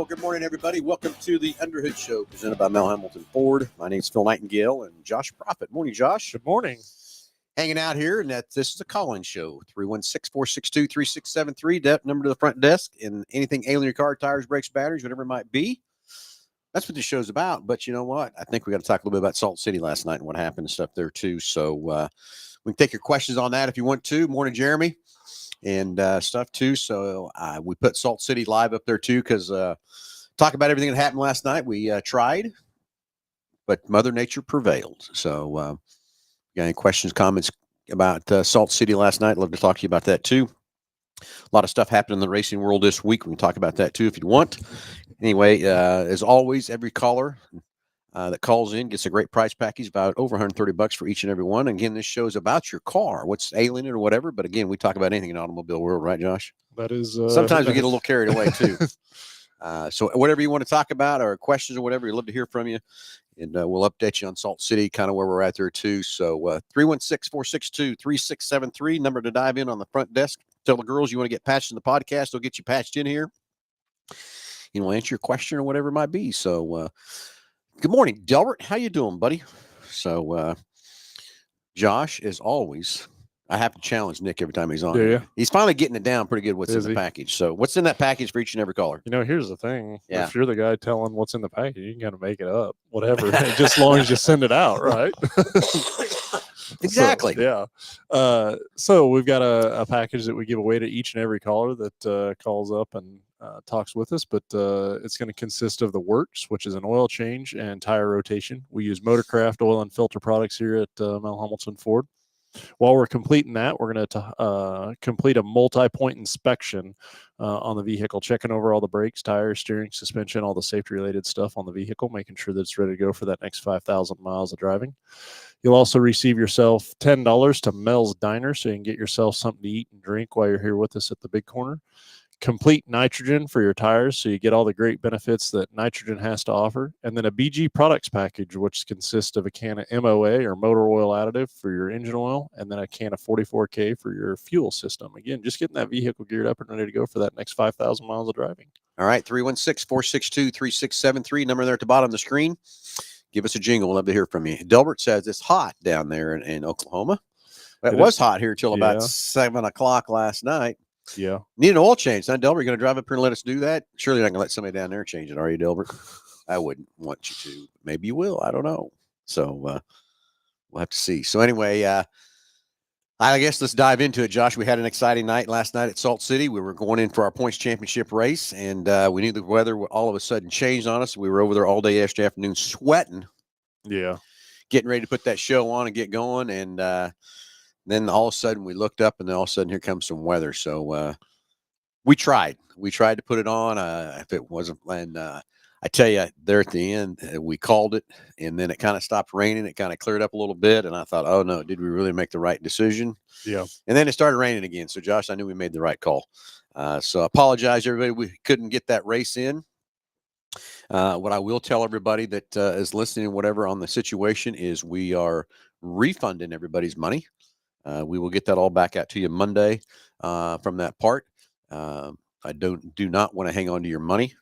Well, good morning, everybody. Welcome to the Underhood Show presented by Mel Hamilton Ford. My name is Phil Nightingale and Josh Profit. Morning, Josh. Good morning. Hanging out here, and this is a call-in show. 316-462-3673. That number to the front desk, and anything ailing your car, tires, brakes, batteries, whatever it might be. That's what this show's about. But you know what? I think we got to talk a little bit about Salt City last night and what happened and stuff there too. So we can take your questions on that if you want to. Morning, Jeremy, and stuff too. So we put Salt City live up there too because talk about everything that happened last night. We tried, but Mother Nature prevailed. So got any questions, comments about Salt City last night? I'd love to talk to you about that too. A lot of stuff happened in the racing world this week. We can talk about that too if you want. Anyway, as always, every caller that calls in gets a great price package, about over $130 for each and every one. Again, this show is about your car, what's ailing it or whatever. But again, we talk about anything in the automobile world, right, Josh? That is. Sometimes we get a little carried away too. So whatever you want to talk about or questions or whatever, we'd love to hear from you. And we'll update you on Salt City, kind of where we're at there too. So 316-462-3673, number to dive in on the front desk. Tell the girls you want to get patched in the podcast. They'll get you patched in here. You know, answer your question or whatever it might be. So good morning, Delbert. How you doing, buddy? So Josh, as always, I have to challenge Nick every time he's on. Yeah. He's finally getting it down pretty good what's in the package. So what's in that package for each and every caller? You know, here's the thing. Yeah. If you're the guy telling what's in the package, you can kind of make it up, whatever, just as long as you send it out, right? Exactly. So, yeah. So we've got a package that we give away to each and every caller that calls up and talks with us, but it's going to consist of the works, which is an oil change and tire rotation. We use Motorcraft oil and filter products here at Mel Hamilton Ford. While we're completing that, we're going to complete a multi-point inspection on the vehicle, checking over all the brakes, tires, steering, suspension, all the safety-related stuff on the vehicle, making sure that it's ready to go for that next 5,000 miles of driving. You'll also receive yourself $10 to Mel's Diner, so you can get yourself something to eat and drink while you're here with us at the Big Corner. Complete nitrogen for your tires, so you get all the great benefits that nitrogen has to offer. And then a BG products package, which consists of a can of MOA or motor oil additive for your engine oil, and then a can of 44K for your fuel system. Again, just getting that vehicle geared up and ready to go for that next 5,000 miles of driving. All right, 316-462-3673, number there at the bottom of the screen. Give us a jingle. We'll love to hear from you. Delbert says it's hot down there in Oklahoma. It was hot here till about 7 o'clock last night. Yeah. Need an oil change. Now, Delbert, you're going to drive up here and let us do that? Surely you're not going to let somebody down there change it, are you, Delbert? I wouldn't want you to. Maybe you will. I don't know. So we'll have to see. So anyway, I guess let's dive into it, Josh. We had an exciting night last night at Salt City. We were going in for our points championship race, and we knew the weather all of a sudden changed on us. We were over there all day yesterday afternoon sweating. Yeah. Getting ready to put that show on and get going, and then all of a sudden we looked up, and then all of a sudden here comes some weather. So we tried to put it on. If it wasn't, and I tell you, there at the end, we called it, and then it kind of stopped raining. It kind of cleared up a little bit, and I thought, oh no, did we really make the right decision? Yeah. And then it started raining again. So Josh, I knew we made the right call. So I apologize, everybody. We couldn't get that race in. What I will tell everybody that is listening, whatever, on the situation is we are refunding everybody's money. We will get that all back out to you Monday from that part. I do not want to hang on to your money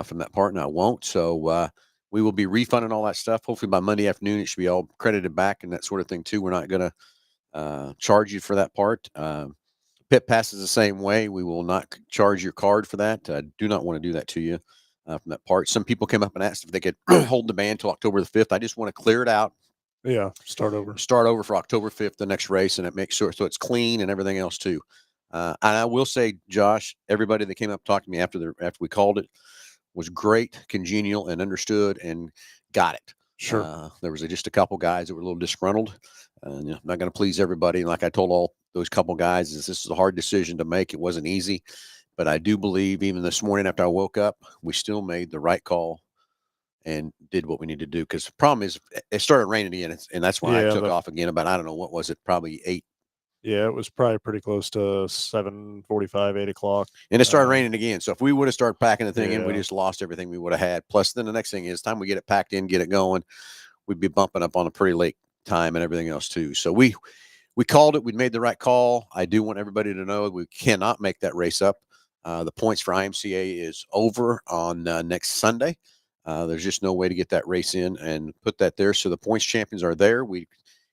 from that part, and I won't. So we will be refunding all that stuff. Hopefully by Monday afternoon, it should be all credited back and that sort of thing too. We're not going to charge you for that part. Pit Pass is the same way. We will not charge your card for that. I do not want to do that to you from that part. Some people came up and asked if they could hold the ban till October the 5th. I just want to clear it out. Yeah, start over for October 5th, the next race, and it makes sure so it's clean and everything else too. And I will say, Josh, everybody that came up to talk to me after we called it was great, congenial, and understood and got it. Sure. There was just a couple guys that were a little disgruntled. I'm not going to please everybody. And like I told all those couple guys, this is a hard decision to make. It wasn't easy, but I do believe even this morning after I woke up, we still made the right call and did what we need to do. Because the problem is it started raining again, and that's why I took off again about, I don't know, what was it, probably 8. Yeah, it was probably pretty close to 7:45, 8 o'clock. And it started raining again. So if we would have started packing the thing in, we just lost everything we would have had. Plus, then the next thing is, time we get it packed in, get it going, we'd be bumping up on a pretty late time and everything else too. So we called it. We made the right call. I do want everybody to know we cannot make that race up The points for IMCA is over on next Sunday. There's just no way to get that race in and put that there. So the points champions are there. We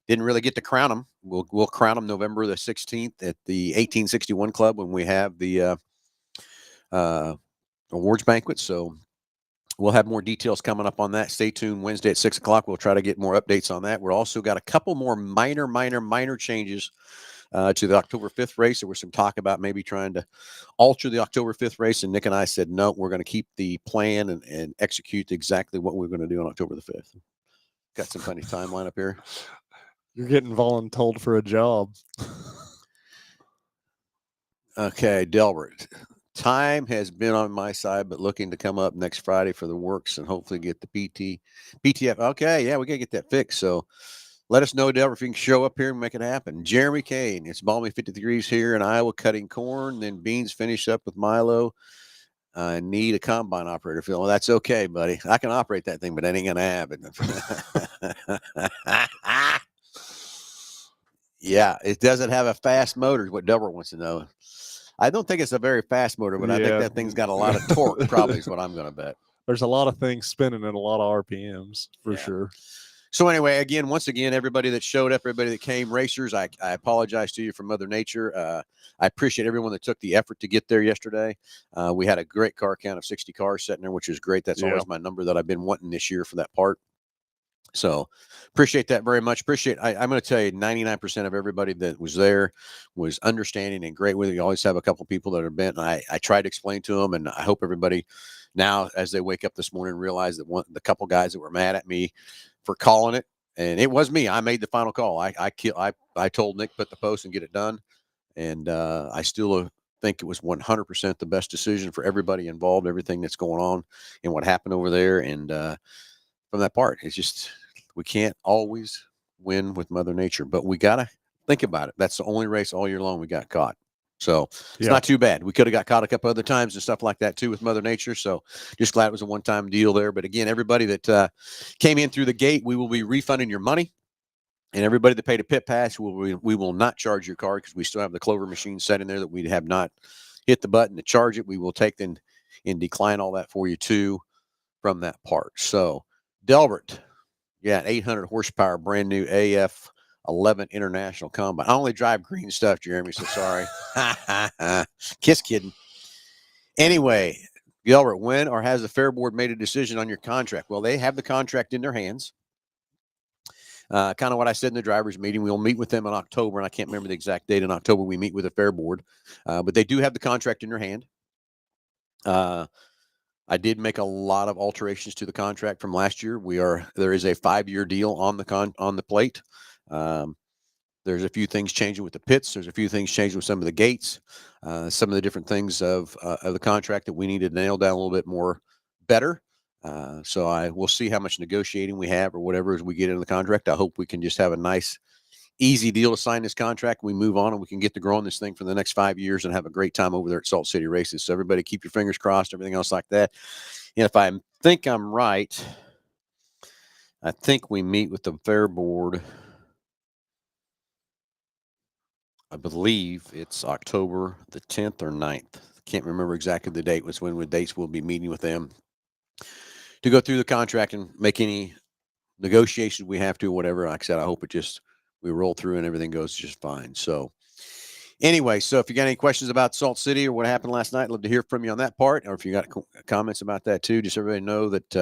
didn't really get to crown them. We'll crown them November the 16th at the 1861 Club when we have the awards banquet. So we'll have more details coming up on that. Stay tuned Wednesday at 6 o'clock. We'll try to get more updates on that. We're also got a couple more minor changes to the October 5th race. There was some talk about maybe trying to alter the October 5th race. And Nick and I said, no, we're going to keep the plan and execute exactly what we're going to do on October the 5th. Got some funny timeline up here. You're getting voluntold for a job. Okay, Delbert. Time has been on my side, but looking to come up next Friday for the works and hopefully get the PTF. Okay, yeah, we got to get that fixed. So let us know, Delbert, if you can show up here and make it happen. Jeremy Kane, it's balmy 50 degrees here in Iowa, cutting corn. Then beans finish up with Milo. I need a combine operator, Phil. Well, that's okay, buddy. I can operate that thing, but that ain't going to happen. Yeah, it doesn't have a fast motor, is what Delbert wants to know. I don't think it's a very fast motor, but I think that thing's got a lot of torque, probably is what I'm going to bet. There's a lot of things spinning at a lot of RPMs for sure. So anyway, once again, everybody that showed up, everybody that came, racers, I apologize to you from Mother Nature. I appreciate everyone that took the effort to get there yesterday. We had a great car count of 60 cars sitting there, which is great. That's always my number that I've been wanting this year for that part. So appreciate that very much. I'm going to tell you 99% of everybody that was there was understanding and great with it. You always have a couple people that are bent. And I tried to explain to them, and I hope everybody now, as they wake up this morning, realize that the couple guys that were mad at me for calling it, and it was me. I made the final call. I told Nick put the post and get it done. And I still think it was 100% the best decision for everybody involved, everything that's going on and what happened over there. And from that part, it's just, we can't always win with Mother Nature, but we got to think about it. That's the only race all year long we got caught. So it's not too bad. We could have got caught a couple other times and stuff like that too with Mother Nature. So just glad it was a one-time deal there. But again, everybody that came in through the gate, we will be refunding your money. And everybody that paid a pit pass, we will not charge your card because we still have the Clover machine set in there that we have not hit the button to charge it. We will take and decline all that for you too from that part. So Delbert, 800 horsepower, brand new AF 11 International Combine. I only drive green stuff, Jeremy, so sorry. Kiss kidding. Anyway, Delbert, when or has the Fair Board made a decision on your contract? Well, they have the contract in their hands. Kind of what I said in the drivers' meeting. We'll meet with them in October, and I can't remember the exact date in October we meet with the Fair Board, but they do have the contract in their hand. I did make a lot of alterations to the contract from last year. There is a 5-year deal on the plate. There's a few things changing with the pits. There's a few things changing with some of the gates. Some of the different things of the contract that we need to nail down a little bit more better. So we'll see how much negotiating we have or whatever as we get into the contract. I hope we can just have a nice, easy deal to sign this contract. We move on and we can get to growing this thing for the next 5 years and have a great time over there at Salt City Races. So everybody keep your fingers crossed, everything else like that. And if I think I'm right, I think we meet with the Fair Board. I believe it's October the 10th or 9th. Can't remember exactly the date. Was when the dates we'll be meeting with them to go through the contract and make any negotiations we have to, whatever. Like I said, I hope we roll through and everything goes just fine. So anyway, so if you got any questions about Salt City or what happened last night, I'd love to hear from you on that part. Or if you got comments about that too, just everybody know that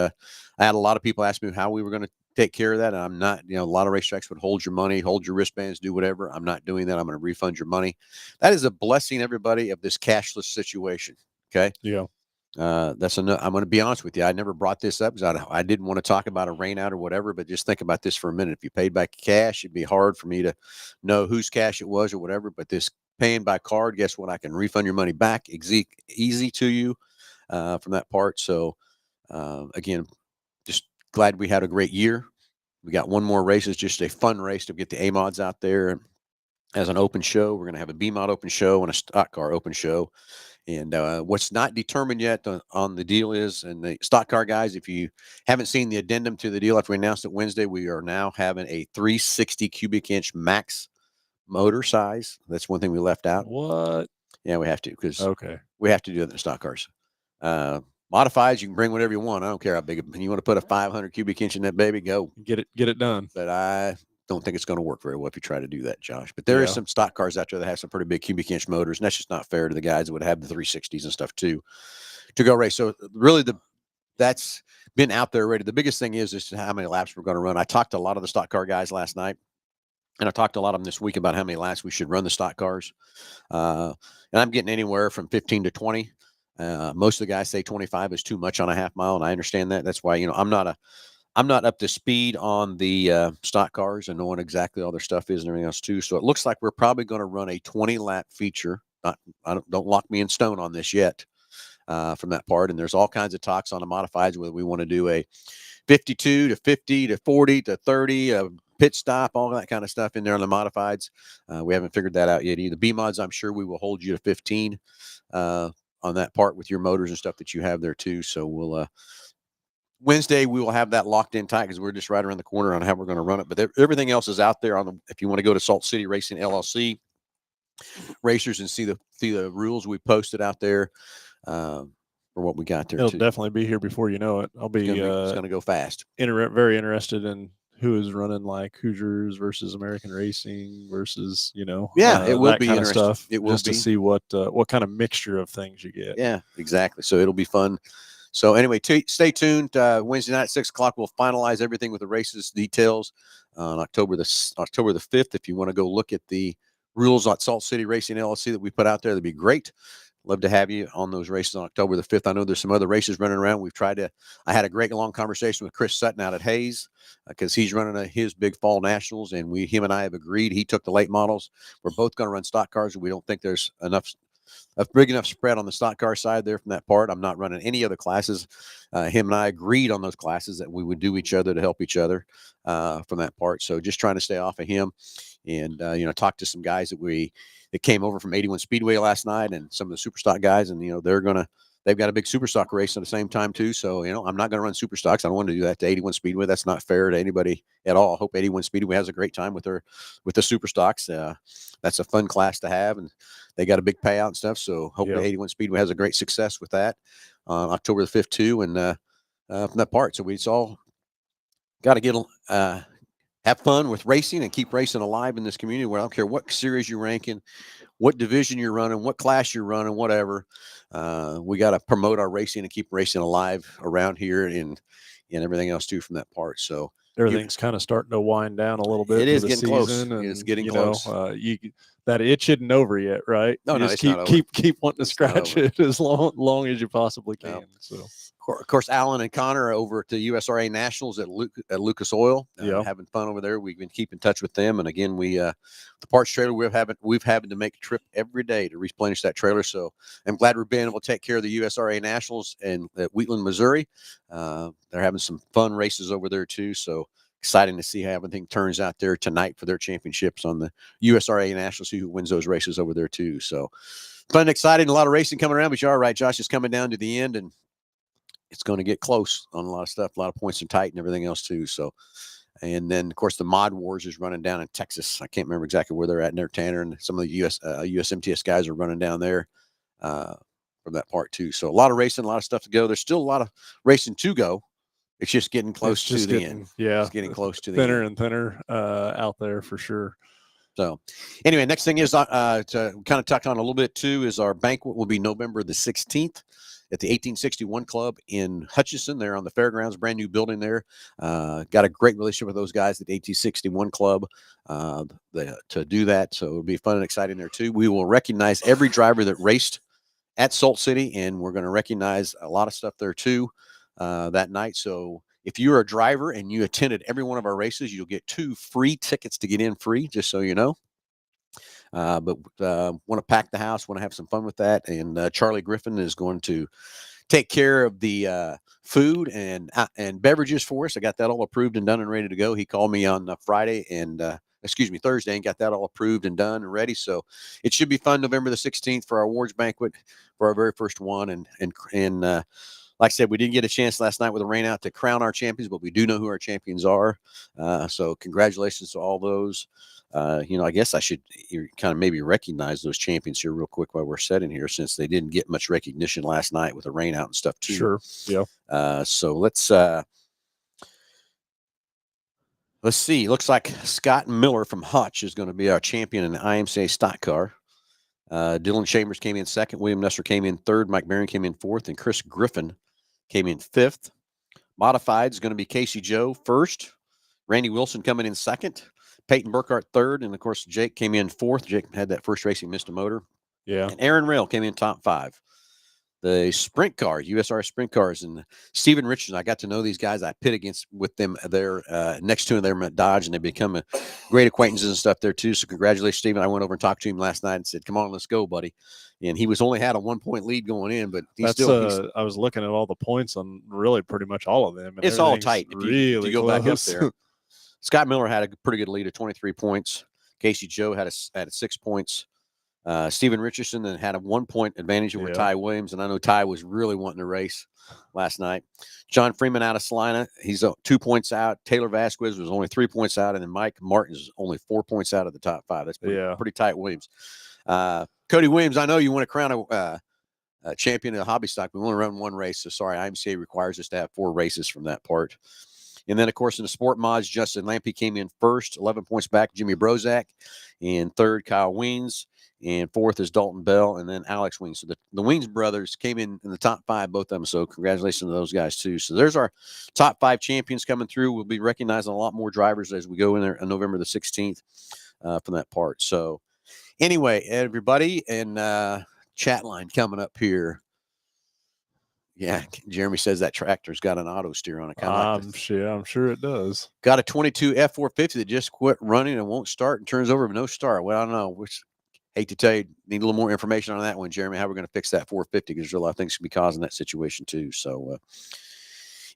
I had a lot of people ask me how we were going to take care of that. And I'm not, a lot of racetracks would hold your money, hold your wristbands, do whatever. I'm not doing that. I'm going to refund your money. That is a blessing, everybody, of this cashless situation. Okay. Yeah. That's enough. I'm going to be honest with you. I never brought this up because I didn't want to talk about a rain out or whatever, but just think about this for a minute. If you paid by cash, it'd be hard for me to know whose cash it was or whatever, but this paying by card, guess what? I can refund your money back. Easy to you from that part. So again, just glad we had a great year. We got one more race. It's just a fun race to get the A-mods out there as an open show. We're going to have a B-mod open show and a stock car open show. And what's not determined yet on the deal is, and the stock car guys, if you haven't seen the addendum to the deal after we announced it Wednesday, we are now having a 360 cubic inch max motor size. That's one thing we left out. What? Yeah, we have to because we have to do it in the stock cars. Modifieds, you can bring whatever you want. I don't care how big. You want to put a 500 cubic inch in that baby, go. Get it done. But I don't think it's going to work very well if you try to do that, Josh. But there is some stock cars out there that have some pretty big cubic inch motors, and that's just not fair to the guys that would have the 360s and stuff too to go race. So really, that's been out there already. The biggest thing is how many laps we're going to run. I talked to a lot of the stock car guys last night, and I talked to a lot of them this week about how many laps we should run the stock cars. And I'm getting anywhere from 15 to 20. Most of the guys say 25 is too much on a half mile, and I understand that. That's why, I'm not up to speed on the stock cars and knowing exactly all their stuff is and everything else too. So it looks like we're probably going to run a 20 lap feature. Don't lock me in stone on this yet from that part. And there's all kinds of talks on the modifieds whether we want to do a 52 to 50 to 40 to 30 pit stop, all that kind of stuff in there on the modifieds. We haven't figured that out yet either. B mods, I'm sure we will hold you to 15 on that part with your motors and stuff that you have there too. So we'll Wednesday we will have that locked in tight because we're just right around the corner on how we're going to run it. But everything else is out there if you want to go to Salt City Racing LLC racers and see the rules we posted out there for what we got there. It'll definitely be here before you know it. I'll be it's going to go fast. Very interested in who is running like Hoosiers versus American Racing versus, it will be interesting. Stuff, it will just to see what kind of mixture of things you get. Yeah, exactly. So it'll be fun. So anyway, stay tuned. Wednesday night, 6:00, we'll finalize everything with the races details on October the 5th. If you want to go look at the rules on Salt City Racing LLC that we put out there, that'd be great. Love to have you on those races on October the 5th. I know there's some other races running around. I had a great long conversation with Chris Sutton out at Hayes because he's running his big fall nationals, and him and I have agreed. He took the late models. We're both going to run stock cars, and we don't think there's a big enough spread on the stock car side there from that part. I'm not running any other classes. Him and I agreed on those classes that we would do each other to help each other from that part. So just trying to stay off of him and, talk to some guys that came over from 81 Speedway last night and some of the super stock guys. And, they've got a big super stock race at the same time too. So, I'm not going to run super stocks. I don't want to do that to 81 Speedway. That's not fair to anybody at all. I hope 81 Speedway has a great time with the super stocks. That's a fun class to have, and they got a big payout and stuff. So hopefully 81 Speedway has a great success with that on October the 5th too. And from that part. So we just all got to get have fun with racing and keep racing alive in this community where I don't care what series you're ranking, what division you're running, what class you're running, whatever. We got to promote our racing and keep racing alive around here and everything else too from that part. So everything's kind of starting to wind down a little bit. It is getting close. And, it's getting close. That itch isn't over yet, right? No, you it's keep not over. keep wanting to scratch it as long as you possibly can. No. So, of course, Alan and Connor are over at the USRA Nationals at Lucas Oil, having fun over there. We've been keeping in touch with them, and again, the parts trailer we've having to make a trip every day to replenish that trailer. So I'm glad we're being able to take care of the USRA Nationals and at Wheatland, Missouri. They're having some fun races over there too. So exciting to see how everything turns out there tonight for their championships on the USRA Nationals. See who wins those races over there too. So fun, exciting, a lot of racing coming around. But you're all right, Josh. Is coming down to the end, and it's going to get close on a lot of stuff. A lot of points are tight and everything else too. So, and then of course the Mod Wars is running down in Texas. I can't remember exactly where they're at near Tanner, and some of the USMTS guys are running down there from that part too. So a lot of racing, a lot of stuff to go. There's still a lot of racing to go. It's just getting close to the end. Yeah, it's getting close to the thinner end. and thinner out there for sure. So anyway, next thing is to kind of tuck on a little bit too is our banquet will be November the 16th at the 1861 Club in Hutchinson. There on the fairgrounds, brand new building there. Got a great relationship with those guys at the 1861 Club to do that. So it'll be fun and exciting there too. We will recognize every driver that raced at Salt City, and we're going to recognize a lot of stuff there too that night. So if you're a driver and you attended every one of our races, you'll get 2 free tickets to get in free, just so you know. But want to pack the house, want to have some fun with that. And Charlie Griffin is going to take care of the food and beverages for us. I got that all approved and done and ready to go. He called me on Thursday, and got that all approved and done and ready. So it should be fun November the 16th for our awards banquet for our very first one. And like I said, we didn't get a chance last night with the rain out to crown our champions, but we do know who our champions are. So congratulations to all those. I guess I should kind of maybe recognize those champions here real quick while we're sitting here, since they didn't get much recognition last night with the rain out and stuff too. Sure. Yeah. So let's see. Looks like Scott Miller from Hutch is going to be our champion in the IMCA stock car. Dylan Chambers came in second. William Nesser came in third. Mike Marion came in fourth. And Chris Griffin came in fifth. Modified is going to be Casey Joe first. Randy Wilson coming in second. Peyton Burkhart third. And, of course, Jake came in fourth. Jake had that first race. He missed a motor. Yeah. And Aaron Rail came in top 5. The sprint car, USR sprint cars, and Stephen Richardson. I got to know these guys. I pit with them there next to them at Dodge, and they become great acquaintances and stuff there too. So congratulations, Stephen. I went over and talked to him last night and said, "Come on, let's go, buddy." And he was only had a 1-point lead going in, but I was looking at all the points on really pretty much all of them. And it's all tight. If you go close. back up there, Scott Miller had a pretty good lead of 23 points. Casey Joe had 6 points. Stephen Richardson then had a 1-point advantage over Ty Williams, and I know Ty was really wanting to race last night. John Freeman out of Salina, he's 2 points out. Taylor Vasquez was only 3 points out, and then Mike Martin's only 4 points out of the top 5. That's pretty tight, Williams. Cody Williams, I know you want to crown a champion of the hobby stock. We only run 1 race, so sorry, IMCA requires us to have 4 races from that part. And then, of course, in the sport mods, Justin Lampe came in first, 11 points back, Jimmy Brozak, and third, Kyle Weens. And fourth is Dalton Bell, and then Alex Weens. So the Weens brothers came in the top 5, both of them. So congratulations to those guys too. So there's our top 5 champions coming through. We'll be recognizing a lot more drivers as we go in there on November the 16th from that part. So anyway, everybody, and chat line coming up here. Yeah, Jeremy says that tractor's got an auto steer on it. I'm sure it does. Got a 22 F450 that just quit running and won't start and turns over with no start. Well, I don't know. Hate to tell you, need a little more information on that one, Jeremy, how we're going to fix that 450, because there's a lot of things could be causing that situation too. So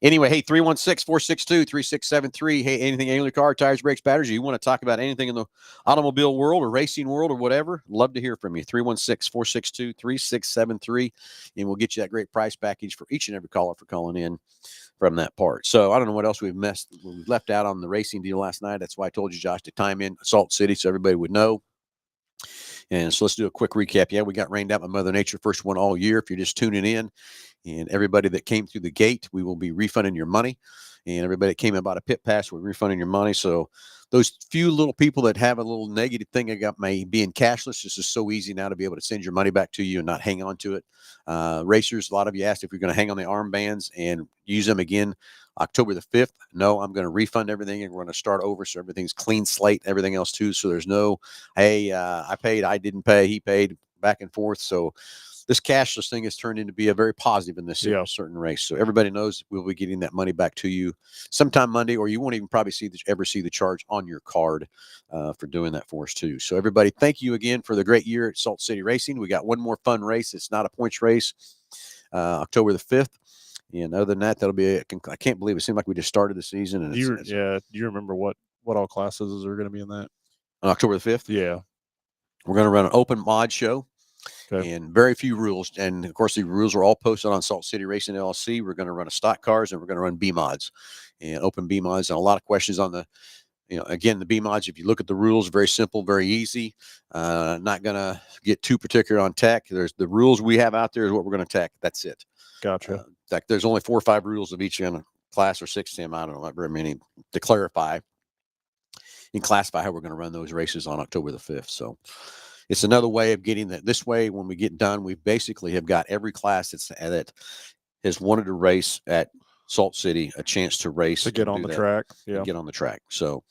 anyway, hey, 316-462-3673. Hey, anything Alien Car, Tires, Brakes, Batteries, you want to talk about anything in the automobile world or racing world or whatever, love to hear from you. 316-462-3673, and we'll get you that great price package for each and every caller for calling in from that part. So I don't know what else we've left out on the racing deal last night. That's why I told you, Josh, to time in Salt City so everybody would know. And so let's do a quick recap. Yeah, we got rained out by Mother Nature, first one all year. If you're just tuning in, and everybody that came through the gate, we will be refunding your money. And everybody that came about a pit pass, we're refunding your money. So those few little people that have a little negative thing about me being cashless, this is so easy now to be able to send your money back to you and not hang on to it. Racers, a lot of you asked if you're going to hang on the armbands and use them again October the 5th. No, I'm going to refund everything, and we're going to start over. So everything's clean slate, everything else too. So there's no, hey, I paid, I didn't pay, he paid, back and forth. So this cashless thing has turned into be a very positive in this certain race. So everybody knows we'll be getting that money back to you sometime Monday, or you won't even probably ever see the charge on your card for doing that for us too. So everybody, thank you again for the great year at Salt City Racing. We got one more fun race. It's not a points race, October the 5th. And other than that, that'll be. I can't believe it seemed like we just started the season. And do you remember what all classes are going to be in that on October the 5th? Yeah, we're going to run an open mod show. Okay. And very few rules. And of course, the rules are all posted on Salt City Racing LLC. We're going to run a stock cars, and we're going to run B mods and open B mods. And a lot of questions on the, again, the B mods. If you look at the rules, very simple, very easy. Not going to get too particular on tech. There's the rules we have out there is what we're going to tech. That's it. Gotcha. In fact, there's only 4 or 5 rules of each class, or 6 of them. I don't know, not very many to clarify and classify how we're going to run those races on October the 5th. So it's another way of getting that. This way, when we get done, we basically have got every class that has wanted to race at Salt City a chance to race, to get on the track. Yeah, get on the track. So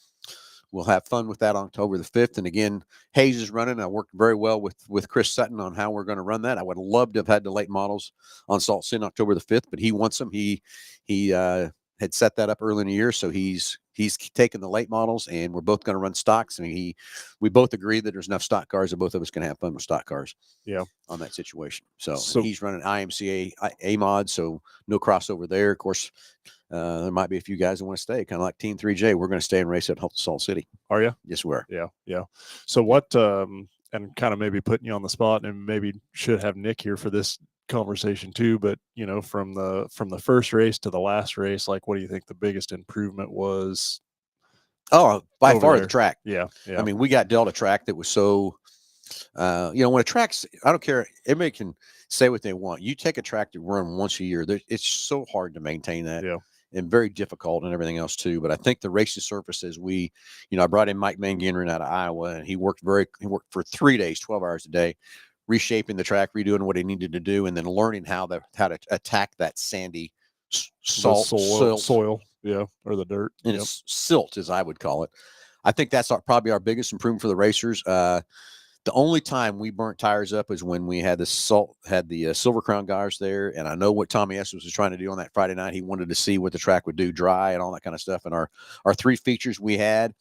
we'll have fun with that on October the 5th. And again, Hayes is running. I worked very well with Chris Sutton on how we're going to run that. I would love to have had the late models on Salt City on October the 5th, but he wants them. He had set that up early in the year, so he's taken the late models, and we're both going to run stocks. And we both agree that there's enough stock cars that both of us can have fun with stock cars. Yeah, on that situation. So he's running IMCA A mod, so no crossover there. Of course, there might be a few guys that want to stay, kind of like Team 3J. We're going to stay and race at Salt City. Are you? Yes, we are. Yeah. So what? And kind of maybe putting you on the spot, and maybe should have Nick here for this conversation too, but from the first race to the last race, like, what do you think the biggest improvement was Oh, by over far the there. track. Yeah, I yeah, mean, we got dealt a track that was so, when a track's, I don't care, everybody can say what they want. You take a track to run once a year, it's so hard to maintain that yeah. and very difficult and everything else too. But I think the racing surfaces, I brought in Mike Manginron out of Iowa, and he worked for 3 days, 12 hours a day, reshaping the track, redoing what he needed to do, and then learning how to attack that sandy The silt, soil, yeah, or the dirt. and Yep. it's silt, as I would call it. I think that's probably our biggest improvement for the racers. The only time we burnt tires up is when we had the Silver Crown guys there, and I know what Tommy Estes was trying to do on that Friday night. He wanted to see what the track would do dry and all that kind of stuff. And our 3 features we had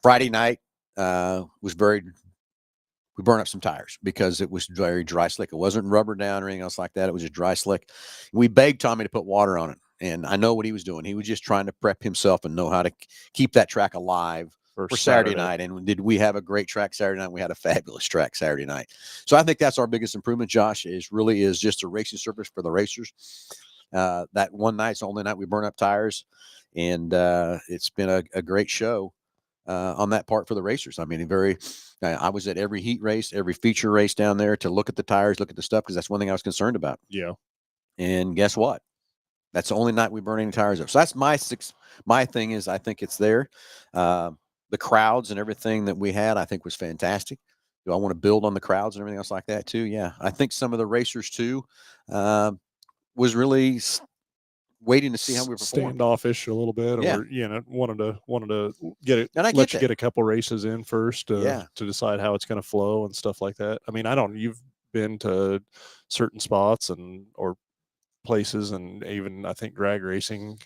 Friday night was very. We burned up some tires because it was very dry slick. It wasn't rubber down or anything else like that. It was just dry slick. We begged Tommy to put water on it, and I know what he was doing. He was just trying to prep himself and know how to keep that track alive for Saturday night. And did we have a great track Saturday night? We had a fabulous track Saturday night. So I think that's our biggest improvement, Josh, is just a racing surface for the racers. That one night's the only night we burn up tires, and it's been a great show on that part for the racers. I mean, I was at every heat race, every feature race down there to look at the tires, look at the stuff, because that's one thing I was concerned about. Yeah. And guess what? That's the only night we burn any tires up. So that's my thing is I think it's there. The crowds and everything that we had, I think was fantastic. Do I want to build on the crowds and everything else like that too? Yeah. I think some of the racers too was really waiting to see how we perform. Standoffish a little bit, Yeah. or wanted to get it. And I let get you that. get a couple races in first Yeah. to decide how it's going to flow and stuff like that. I mean, you've been to certain spots or places, and even I think drag racing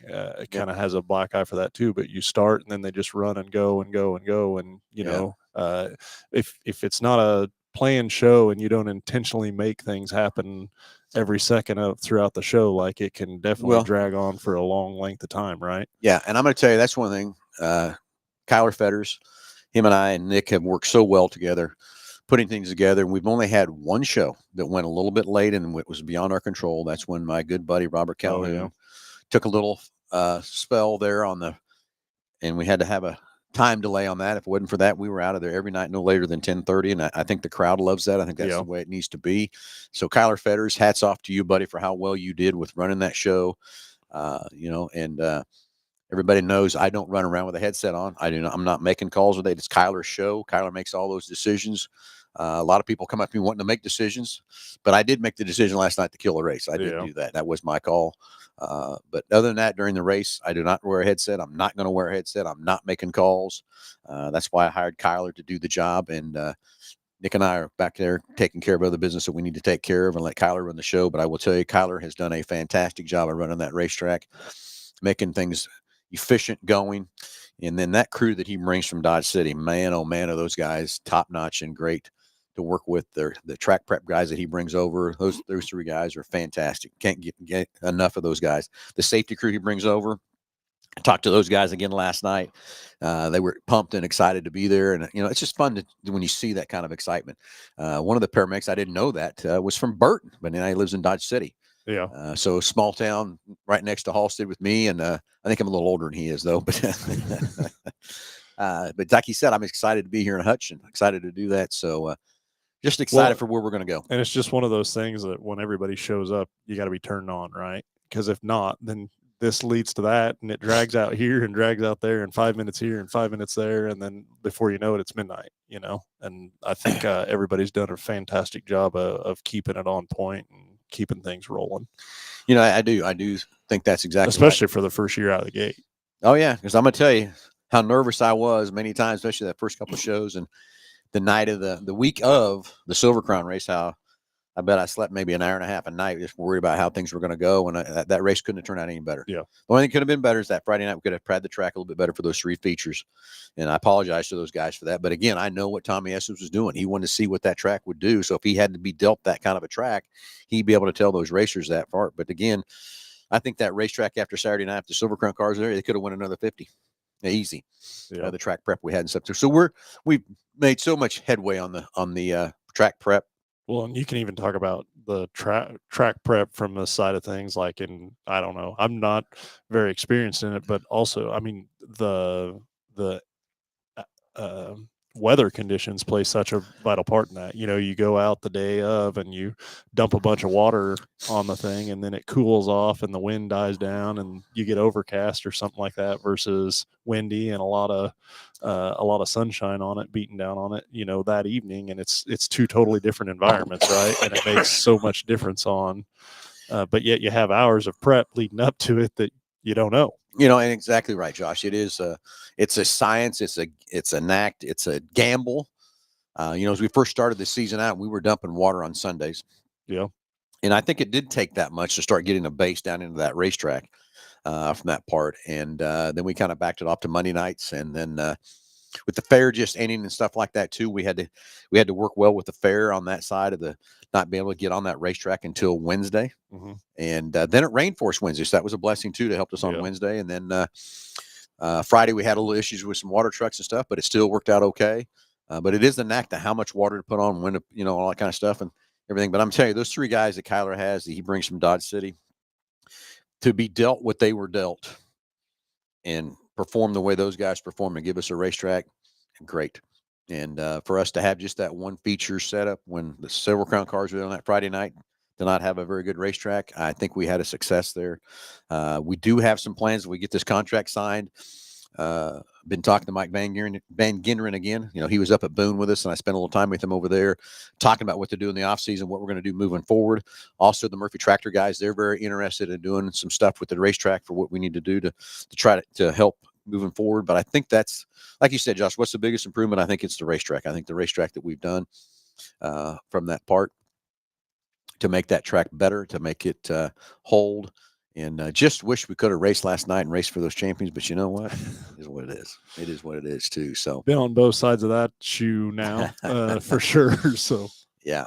kind of has a black eye for that too. But you start and then they just run and go and go and go, and if it's not a planned show and you don't intentionally make things happen every second throughout the show, like it can definitely drag on for a long length of time, right? Yeah, and I'm going to tell you that's one thing. Kyler Fetters, him and I and Nick have worked so well together, putting things together. And we've only had one show that went a little bit late and it was beyond our control. That's when my good buddy Robert Calhoun took a little spell there and we had to have a time delay on that. If it wasn't for that, we were out of there every night no later than 10:30, and I think the crowd loves that. I think that's the way it needs to be. So Kyler Fetters, hats off to you, buddy, for how well you did with running that show. Everybody knows I don't run around with a headset on. I'm not making calls with it. It's Kyler's show. Kyler makes all those decisions. A lot of people come up to me wanting to make decisions, but I did make the decision last night to kill a race. I did do that. That was my call. But other than that, during the race, I do not wear a headset. I'm not going to wear a headset. I'm not making calls. That's why I hired Kyler to do the job. And Nick and I are back there taking care of other business that we need to take care of and let Kyler run the show. But I will tell you, Kyler has done a fantastic job of running that racetrack, making things efficient going. And then that crew that he brings from Dodge City, man, oh man, are those guys top notch and great to work with. The track prep guys that he brings over, those 3 guys are fantastic. Can't get enough of those guys. The safety crew he brings over, I talked to those guys again last night. They were pumped and excited to be there. And, it's just fun when you see that kind of excitement. One of the paramedics, I didn't know that, was from Burton, but now he lives in Dodge City. Yeah. So small town right next to Halstead with me. And I think I'm a little older than he is, though. But but like he said, I'm excited to be here in Hutchin. Excited to do that. So just excited for where we're going to go. And it's just one of those things that when everybody shows up, you got to be turned on, right? Because if not, then this leads to that, and it drags out here and drags out there, and 5 minutes here and 5 minutes there, and then before you know it, it's midnight. And I think everybody's done a fantastic job of keeping it on point and keeping things rolling. I do think that's exactly especially for the first year out of the gate. Oh yeah, because I'm gonna tell you how nervous I was many times, especially that first couple of shows and the night of the week of the Silver Crown race. How I bet I slept maybe an hour and a half a night just worried about how things were going to go, and that race couldn't have turned out any better. Yeah, the only thing could have been better is that Friday night we could have pad the track a little bit better for those 3 features, and I apologize to those guys for that. But again, I know what Tommy Estes was doing. He wanted to see what that track would do. So if he had to be dealt that kind of a track, he'd be able to tell those racers that part. But again, I think that racetrack after Saturday night, if the Silver Crown cars there, they could have won another 50. Easy. The track prep we had and stuff too. So we've made so much headway on the track prep. Well, and you can even talk about the track prep from the side of things, like I don't know, I'm not very experienced in it, but also, I mean, the the uh, weather conditions play such a vital part in that. You go out the day of and you dump a bunch of water on the thing, and then it cools off and the wind dies down and you get overcast or something like that, versus windy and a lot of sunshine on it, beating down on it, that evening. And it's two totally different environments, right? And it makes so much difference on, but yet you have hours of prep leading up to it that you don't know. And exactly right, Josh. It's a science. It's an act. It's a gamble. As we first started the season out, we were dumping water on Sundays. Yeah. And I think it did take that much to start getting a base down into that racetrack from that part. And then we kind of backed it off to Monday nights. And then with the fair just ending and stuff like that too, we had to work well with the fair on that side of the not being able to get on that racetrack until Wednesday. Mm-hmm. And then it rained for us Wednesday. So that was a blessing too, to help us on Wednesday. And then Friday we had a little issues with some water trucks and stuff, but it still worked out okay. But it is the knack to how much water to put on, when to, all that kind of stuff and everything. But I'm telling you, those three guys that Kyler has, that he brings from Dodge City, to be dealt what they were dealt and perform the way those guys perform and give us a racetrack, great. And for us to have just that one feature setup when the Silver Crown cars were on that Friday night, to not have a very good racetrack, I think we had a success there. We do have some plans if we get this contract signed. Been talking to Mike Van Genderen again. He was up at Boone with us, and I spent a little time with him over there talking about what to do in the offseason, what we're going to do moving forward. Also, the Murphy Tractor guys, they're very interested in doing some stuff with the racetrack for what we need to do to try to help moving forward. But I think that's, like you said, Josh, what's the biggest improvement? I think it's the racetrack. I think the racetrack that we've done from that part to make that track better, to make it hold. And just wish we could have raced last night and raced for those champions. But you know what? It is what it is. It is what it is, too. So been on both sides of that shoe now, for sure. So, yeah.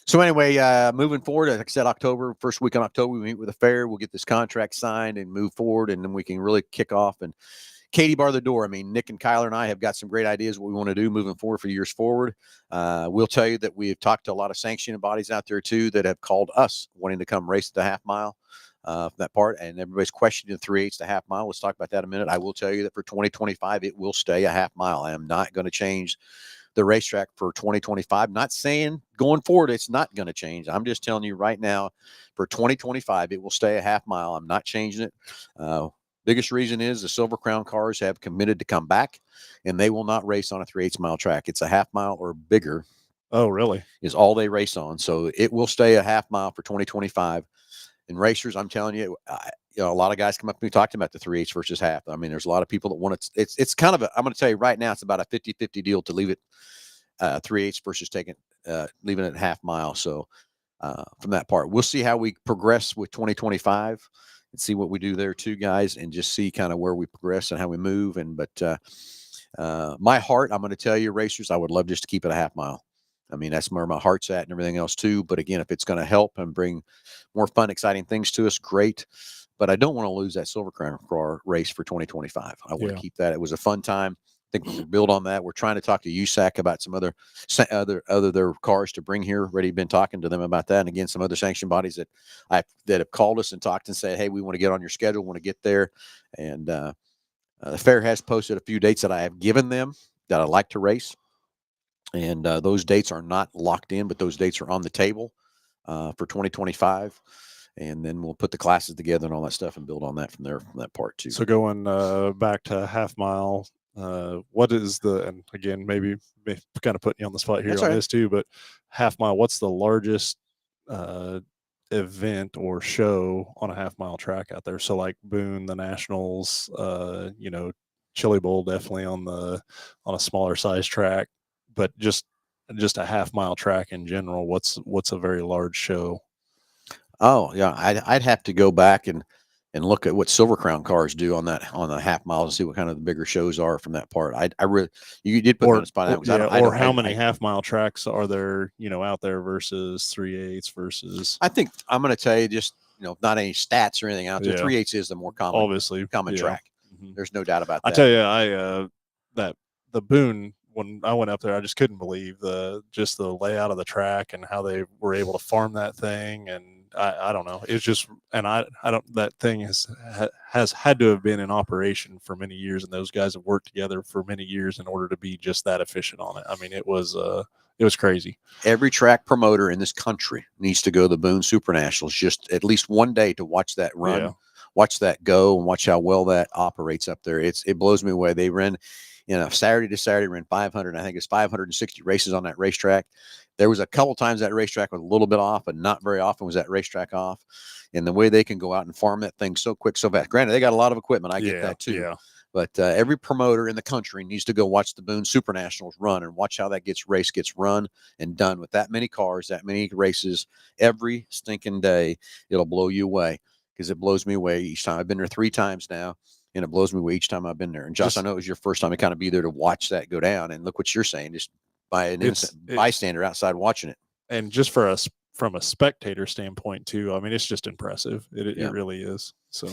So anyway, moving forward, like I said, first week in October, we meet with the fair. We'll get this contract signed and move forward, and then we can really kick off. And Katie bar the door. I mean, Nick and Kyler and I have got some great ideas what we want to do moving forward for years forward. We'll tell you that we have talked to a lot of sanctioning bodies out there, too, that have called us wanting to come race the half mile. From that part, and everybody's questioning the 3/8 to half mile. Let's talk about that in a minute. I will tell you that for 2025, it will stay a half mile. I am not going to change the racetrack for 2025. Not saying going forward it's not going to change. I'm just telling you right now, for 2025, it will stay a half mile. I'm not changing it. Biggest reason is the Silver Crown cars have committed to come back, and they will not race on a 3/8 mile track. It's a half mile or bigger. Oh, really? Is all they race on. So it will stay a half mile for 2025. And racers, I'm telling you, a lot of guys come up to me talking about the 3/8 versus half. I mean, there's a lot of people that want it. It's kind of I'm going to tell you right now, it's about a 50-50 deal to leave it 3/8 versus leaving it half mile. So from that part, we'll see how we progress with 2025 and see what we do there too, guys, and just see kind of where we progress and how we move. But my heart, I'm going to tell you, racers, I would love just to keep it a half mile. I mean, that's where my heart's at and everything else too. But again, if it's going to help and bring more fun, exciting things to us, great. But I don't want to lose that Silver Crown car race for 2025. I want to keep that. It was a fun time. I think we can build on that. We're trying to talk to USAC about some other their cars to bring here. Already been talking to them about that. And again, some other sanction bodies that have called us and talked and said, hey, we want to get on your schedule, want to get there. And the fair has posted a few dates that I have given them that I'd like to race. And those dates are not locked in, but those dates are on the table for 2025. And then we'll put the classes together and all that stuff and build on that from that part too. So going back to half mile, what is and again, maybe kind of putting you on the spot here on this too, but half mile, what's the largest event or show on a half mile track out there? So like Boone, the Nationals, Chili Bowl, definitely on a smaller size track. But just a half mile track in general, what's a very large show? Oh yeah, I'd have to go back and look at what Silver Crown cars do on the half mile and see what kind of the bigger shows are from that part. I really, you did put me on the spot. Or how many half mile tracks are there, out there versus 3/8 versus? I think I'm going to tell you just not any stats or anything out there. 3/8 is the more common, obviously common track. Mm-hmm. There's no doubt about that. I tell you, that the Boone, when I went up there, I just couldn't believe the layout of the track and how they were able to farm that thing. And I don't know. It's just, and I don't, that thing has had to have been in operation for many years, and those guys have worked together for many years in order to be just that efficient on it. I mean, it was crazy. Every track promoter in this country needs to go to the Boone Super Nationals just at least one day to watch that run, Yeah. watch that go, and watch how well that operates up there. It blows me away. They ran, Saturday to Saturday, ran 500. I think it's 560 races on that racetrack. There was a couple times that racetrack was a little bit off, but not very often was that racetrack off. And the way they can go out and farm that thing so quick, so fast. Granted, they got a lot of equipment. I get that too. Yeah. But every promoter in the country needs to go watch the Boone Super Nationals run and watch how that gets run and done with that many cars, that many races every stinking day. It'll blow you away, because it blows me away each time. I've been there 3 times now, and it blows me away each time I've been there. And Josh, I know it was your first time to kind of be there to watch that go down. And look what you're saying, just by an innocent bystander outside watching it. And just for us, from a spectator standpoint too, I mean, it's just impressive. It really is. So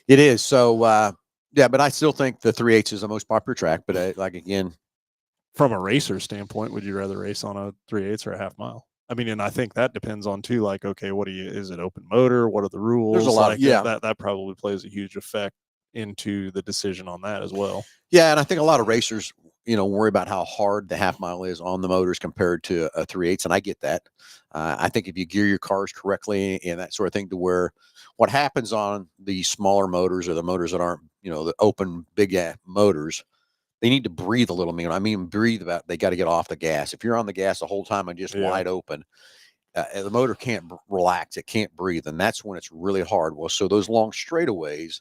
it is. So, yeah, but I still think the 3/8 is the most popular track. But again, from a racer standpoint, would you rather race on a 3/8 or a half mile? I mean, and I think that depends on too, like, okay, is it open motor? What are the rules? There's a lot that probably plays a huge effect into the decision on that as well. Yeah. And I think a lot of racers, worry about how hard the half mile is on the motors compared to a 3/8. And I get that. I think if you gear your cars correctly and that sort of thing, to where what happens on the smaller motors, or the motors that aren't, the open big motors, they need to breathe a little more. I mean, breathe about, they got to get off the gas. If you're on the gas the whole time and just wide open, the motor can't relax. It can't breathe. And that's when it's really hard. Well, so those long straightaways,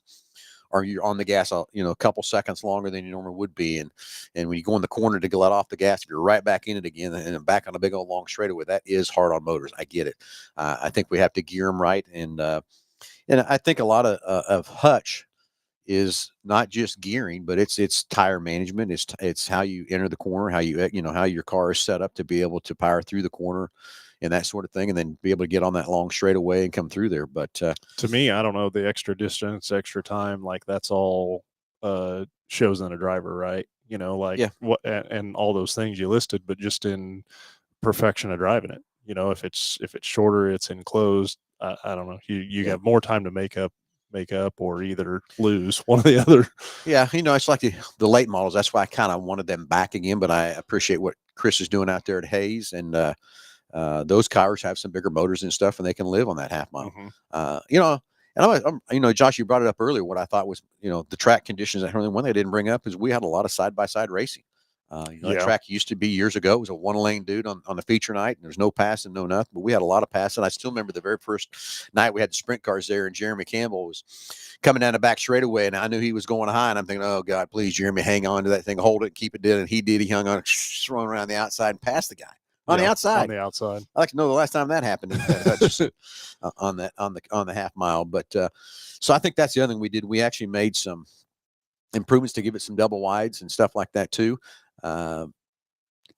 or you're on the gas, a couple seconds longer than you normally would be. And when you go in the corner to let off the gas, if you're right back in it again and back on a big old long straightaway, that is hard on motors. I get it. I think we have to gear them right. And I think a lot of Hutch is not just gearing, but it's tire management. It's how you enter the corner, how how your car is set up to be able to power through the corner and that sort of thing, and then be able to get on that long straightaway and come through there. But to me, I don't know, the extra distance, extra time, like that's all shows in a driver, right? What and all those things you listed, but just in perfection of driving it. If it's shorter, it's enclosed. I don't know. You have more time to make up or either lose, one or the other. Yeah, it's like the late models. That's why I kind of wanted them back again. But I appreciate what Chris is doing out there at Hayes, and those cars have some bigger motors and stuff, and they can live on that half mile. And I'm, Josh, you brought it up earlier. What I thought was, the track conditions. One they didn't bring up is we had a lot of side by side racing. The track used to be years ago. It was a 1-lane dude on the feature night, and there's no passing, no nothing. But we had a lot of passing. I still remember the very first night we had the sprint cars there, and Jeremy Campbell was coming down the back straightaway, and I knew he was going high, and I'm thinking, oh God, please, Jeremy, hang on to that thing, hold it, keep it dead. And he did. He hung on, thrown around the outside and passed the guy on the outside. On the outside. I'd like to know the last time that happened on the half mile. But so I think that's the other thing we did. We actually made some improvements to give it some double wides and stuff like that too.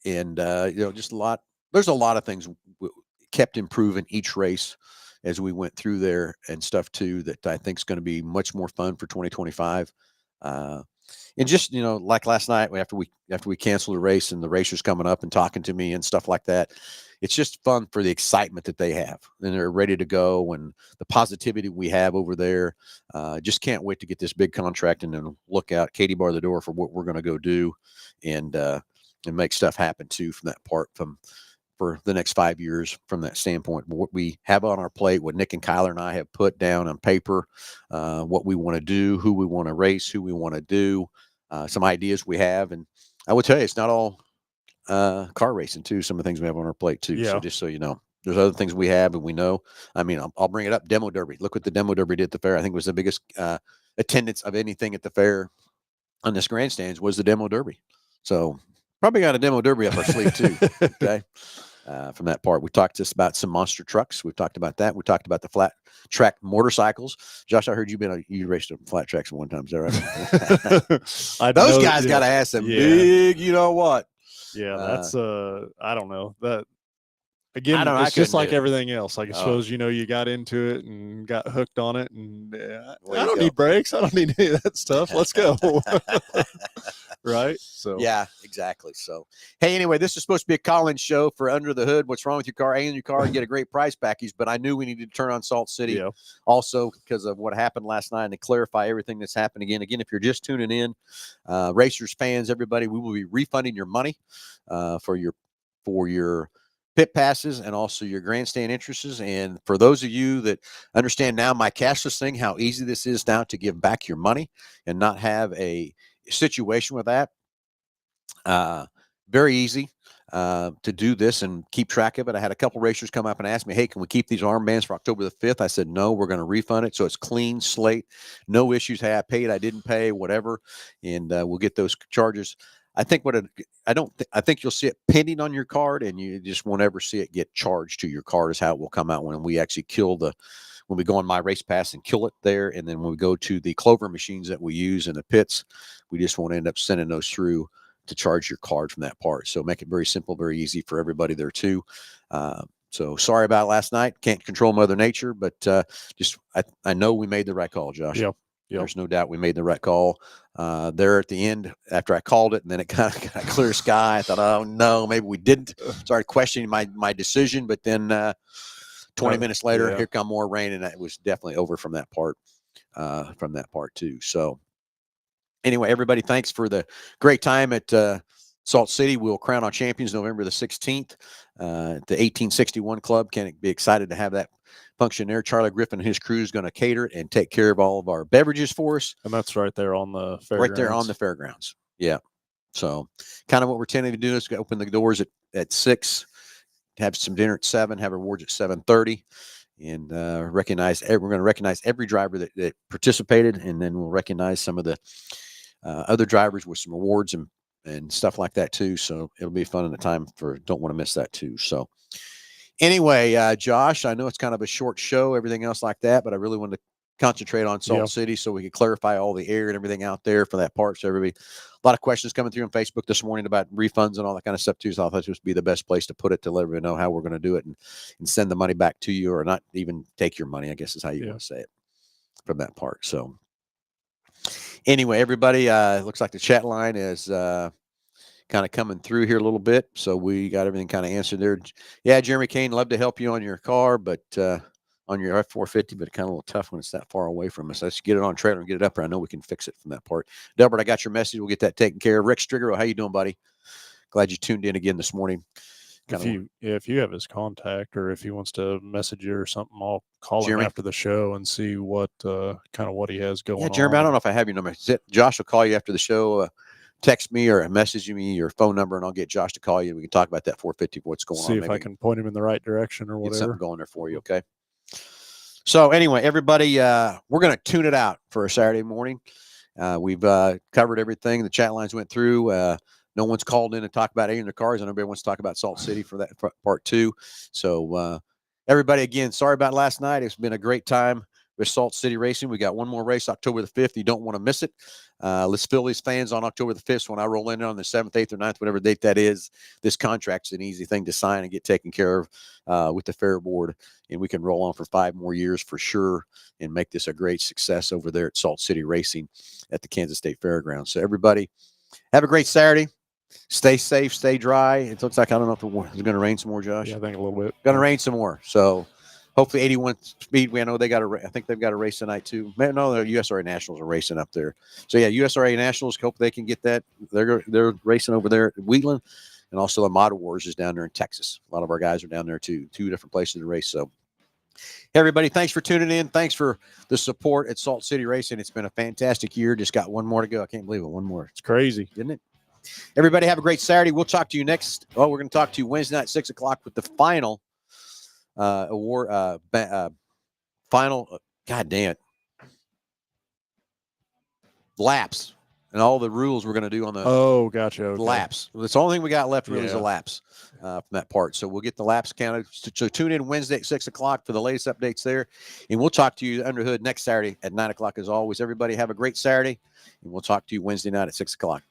Just a lot. There's a lot of things kept improving each race as we went through there and stuff too, that I think is going to be much more fun for 2025. And just, like last night after we canceled the race and the racers coming up and talking to me and stuff like that, it's just fun for the excitement that they have, and they're ready to go, and the positivity we have over there. Just can't wait to get this big contract and then look out, Katie bar the door for what we're going to go do and make stuff happen too from that part for the next 5 years from that standpoint. But what we have on our plate, what Nick and Kyler and I have put down on paper, what we want to do, who we want to race, who we want to do, some ideas we have. And I will tell you, it's not all car racing too. Some of the things we have on our plate too. Yeah. So just so you know, there's other things we have and we know. I mean, I'll bring it up. Demo Derby. Look what the Demo Derby did at the fair. I think it was the biggest attendance of anything at the fair on this grandstands was the Demo Derby. So probably got a Demo Derby up our sleeve too. Okay. From that part, we talked just about some monster trucks. We've talked about that. We talked about the flat track motorcycles. Josh, I heard you raced on flat tracks at one time. Is that right? Those guys got to have some big, you know what? Yeah, that's I don't know that. Again, don't know, I it's just couldn't like do it. everything else. Like, I Oh. suppose, you got into it and got hooked on it, and Way I to don't go. need brakes. I don't need any of that stuff. Let's go. Right? So Yeah, exactly. So, hey, anyway, this is supposed to be a call-in show for Under the Hood. What's wrong with your car? A in your car and get a great price package. But I knew we needed to turn on Salt City yeah, also because of what happened last night and to clarify everything that's happened again. Again, if you're just tuning in, Racers fans, everybody, we will be refunding your money for your pit passes and also your grandstand entrances. And for those of you that understand now my cashless thing, how easy this is now to give back your money and not have a situation with that. Very easy to do this and keep track of it. I had a couple racers come up and ask me, hey, can we keep these armbands for October the 5th? I said, no, we're going to refund it. So it's clean slate, no issues. Hey, I paid, I didn't pay, whatever. And we'll get those charges. I think I think you'll see it pending on your card, and you just won't ever see it get charged to your card is how it will come out when we actually when we go on My Race Pass and kill it there. And then when we go to the Clover machines that we use in the pits, we just won't end up sending those through to charge your card from that part. So make it very simple, very easy for everybody there too. So sorry about last night. Can't control Mother Nature, but I know we made the right call, Josh. Yep. There's no doubt we made the right call there at the end after I called it, and then it kind of got clear sky. I thought, oh no, maybe we didn't. Started questioning my decision, but then 20 minutes later, here come more rain, and it was definitely over from that part too. So anyway, everybody, thanks for the great time at Salt City. We'll crown our champions November the 16th. The 1861 Club can be excited to have that function there. Charlie Griffin and his crew is going to cater it and take care of all of our beverages for us. And that's right there on the fairgrounds. Right there on the fairgrounds. Yeah. So kind of what we're tending to do is open the doors at 6, have some dinner at 7, have awards at 7:30. And we're going to recognize every driver that participated, and then we'll recognize some of the other drivers with some awards and stuff like that too. So it'll be fun in the time don't want to miss that too. So anyway, Josh, I know it's kind of a short show, everything else like that, but I really wanted to concentrate on Salt City so we could clarify all the air and everything out there for that part. So everybody, a lot of questions coming through on Facebook this morning about refunds and all that kind of stuff too. So I thought this would be the best place to put it to let everybody know how we're going to do it and send the money back to you, or not even take your money, I guess is how you want to say it from that part. So anyway, everybody, looks like the chat line is kind of coming through here a little bit. So we got everything kind of answered there. Yeah, Jeremy Kane, love to help you on your car, but on your F450, but kind of a little tough when it's that far away from us. Let's get it on trailer and get it up there. I know we can fix it from that part. Delbert, I got your message. We'll get that taken care of. Rick Strigger, how you doing, buddy? Glad you tuned in again this morning. If you have his contact, or if he wants to message you or something, I'll call him after the show and see what kind of what he has going on. Yeah, Jeremy, I don't know if I have your number. Josh will call you after the show. Text me or message me your phone number, and I'll get Josh to call you. We can talk about that 450, what's going on. See if I can point him in the right direction or whatever. Get something going there for you, okay? So anyway, everybody, we're going to tune it out for a Saturday morning. We've covered everything. The chat lines went through. No one's called in to talk about A in their cars. I know everybody wants to talk about Salt City for that part too. So everybody, again, sorry about last night. It's been a great time with Salt City Racing. We got one more race October the 5th. You don't want to miss it. Let's fill these fans on October the 5th. When I roll in on the 7th, 8th, or 9th, whatever date that is, this contract's an easy thing to sign and get taken care of with the fair board. And we can roll on for 5 more years for sure and make this a great success over there at Salt City Racing at the Kansas State Fairgrounds. So everybody, have a great Saturday. Stay safe, stay dry. It looks like, I don't know if it's going to rain some more, Josh. Yeah, I think a little bit. Going to rain some more. So hopefully 81 Speedway. I know I think they've got a race tonight too. No, the USRA Nationals are racing up there. So yeah, USRA Nationals, hope they can get that. They're racing over there at Wheatland, and also the Model Wars is down there in Texas. A lot of our guys are down there too. 2 different places to race. So hey, everybody, thanks for tuning in. Thanks for the support at Salt City Racing. It's been a fantastic year. Just got one more to go. I can't believe it. One more. It's crazy, isn't it? Everybody have a great Saturday. We'll talk to you next. We're going to talk to you Wednesday night, 6 o'clock with the final award, final, God damn it, laps and all the rules we're going to do on the gotcha. Okay. Laps. That's the only thing we got left really is the laps from that part. So we'll get the laps counted. So tune in Wednesday at 6 o'clock for the latest updates there. And we'll talk to you under hood next Saturday at 9 o'clock as always. Everybody have a great Saturday, and we'll talk to you Wednesday night at 6 o'clock.